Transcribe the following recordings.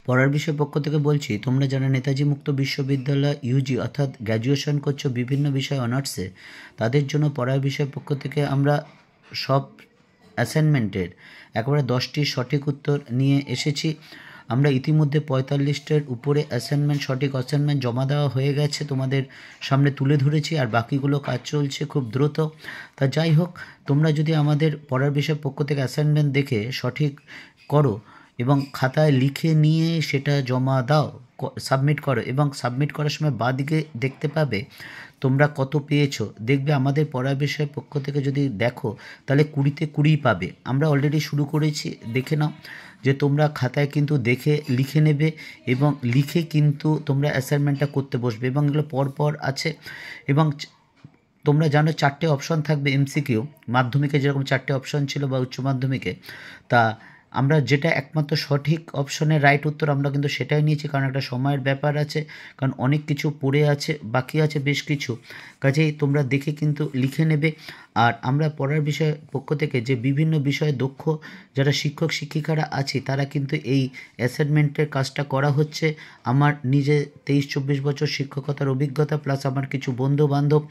পড়ার বিষয় পক্ষ থেকে বলছি, তোমরা যারা নেতাজি মুক্ত বিশ্ববিদ্যালয় ইউজি অর্থাৎ গ্র্যাজুয়েশন করছো বিভিন্ন বিষয় অনার্সে, তাদের জন্য পড়ার বিষয় পক্ষ থেকে আমরা সব অ্যাসাইনমেন্টের একেবারে 10টি সঠিক উত্তর নিয়ে এসেছি। আমরা ইতিমধ্যে 45টির উপরে অ্যাসাইনমেন্ট সঠিক অ্যাসাইনমেন্ট জমা দেওয়া হয়ে গেছে, তোমাদের সামনে তুলে ধরেছি, আর বাকিগুলো কাজ চলছে খুব দ্রুত। তা যাই হোক, তোমরা যদি আমাদের পড়ার বিষয় পক্ষ থেকে অ্যাসাইনমেন্ট দেখে সঠিক করো এবং খাতায় লিখে নিয়ে সেটা জমা দাও, সাবমিট করো, এবং সাবমিট করার সময় বাঁদিকে দেখতে পাবে তোমরা কত পেয়েছো। দেখবে আমাদের পড়ার বিষয়ের পক্ষ থেকে যদি দেখো তাহলে 20তে 20 পাবে। আমরা অলরেডি শুরু করেছি, দেখে নাও যে তোমরা খাতায় কিন্তু দেখে লিখে নেবে এবং লিখে কিন্তু তোমরা অ্যাসাইনমেন্টটা করতে বসবে, এবং এগুলো পরপর আছে। এবং তোমরা জানো 4টে অপশন থাকবে এমসিকিউ, মাধ্যমিকে যেরকম 4টে অপশন ছিল বা উচ্চ মাধ্যমিকে। তা আমরা যেটা একমাত্র সঠিক অপশনের রাইট উত্তর আমরা কিন্তু সেটাই নিয়েছি, কারণ একটা সময়ের ব্যাপার আছে, কারণ অনেক কিছু পড়ে আছে, বাকি আছে বেশ কিছু, কাজেই তোমরা দেখে কিন্তু লিখে নেবে। আর আমরা পড়ার বিষয় পক্ষ থেকে যে বিভিন্ন বিষয়ে দক্ষ যারা শিক্ষক শিক্ষিকারা আছে তারা কিন্তু এই অ্যাসাইনমেন্টের কাজটা করা হচ্ছে। আমার নিজে 23-24 বছর শিক্ষকতার অভিজ্ঞতা প্লাস আমার কিছু বন্ধু বান্ধব,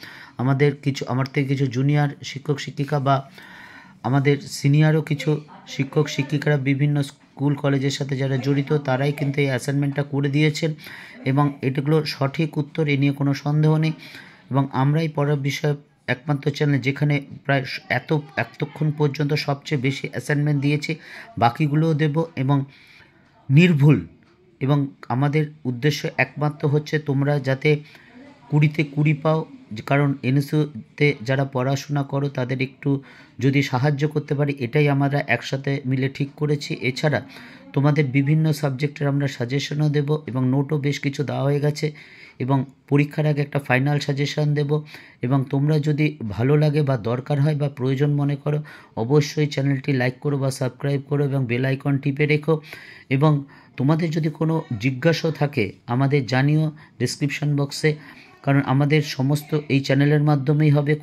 আমার থেকে কিছু জুনিয়র শিক্ষক শিক্ষিকা বা আমাদের সিনিয়রও কিছু শিক্ষক শিক্ষিকারা বিভিন্ন স্কুল কলেজের সাথে যারা জড়িত তারাই কিন্তু এই অ্যাসাইনমেন্টটা করে দিয়েছেন, এবং এগুলোর সঠিক উত্তর এ নিয়ে কোনো সন্দেহ নেই। এবং আমরাই পড়ার বিষয় একমাত্র চ্যানেল যেখানে প্রায় এতক্ষণ পর্যন্ত সবচেয়ে বেশি অ্যাসাইনমেন্ট দিয়েছি, বাকিগুলোও দেব এবং নির্ভুল। এবং আমাদের উদ্দেশ্য একমাত্র হচ্ছে তোমরা যাতে 20তে 20 পাও, কারণ এনএসইউতে যারা পড়াশোনা করো তাদের একটু যদি সাহায্য করতে পারি এটাই আমরা একসাথে মিলে ঠিক করেছি। এছাড়া তোমাদের বিভিন্ন সাবজেক্টের আমরা সাজেশনও দেব এবং নোটও বেশ কিছু দেওয়া হয়ে গেছে, এবং পরীক্ষার আগে একটা ফাইনাল সাজেশন দেব। এবং তোমরা যদি ভালো লাগে বা দরকার হয় বা প্রয়োজন মনে করো, অবশ্যই চ্যানেলটি লাইক করো বা সাবস্ক্রাইব করো এবং বেল আইকন টিপে রেখো। এবং তোমাদের যদি কোনো জিজ্ঞাসা থাকে আমাদের জানিও ডেসক্রিপশন বক্সে, কারণ আমাদের সমস্ত এই চ্যানেলের মাধ্যমেই হবে,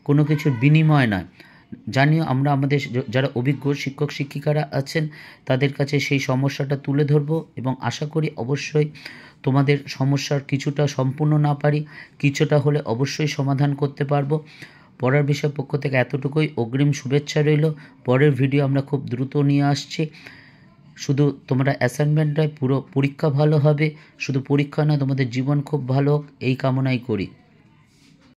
কোনো কিছুর বিনিময় নয়। জানিও, আমরা আমাদের যারা অভিজ্ঞ শিক্ষক শিক্ষিকারা আছেন তাদের কাছে সেই সমস্যাটা তুলে ধরবো, এবং আশা করি অবশ্যই তোমাদের সমস্যার কিছুটা সম্পূর্ণ না পারি, কিছুটা হলে অবশ্যই সমাধান করতে পারবো। পড়ার বিষয় পক্ষ থেকে এতটুকুই, অগ্রিম শুভেচ্ছা রইল। পরের ভিডিও আমরা খুব দ্রুত নিয়ে আসছি। শুধু তোমরা অ্যাসাইনমেন্টটায় পুরো পরীক্ষা ভালো হবে, শুধু পরীক্ষা না তোমাদের জীবন খুব ভালো হোক এই কামনাই করি।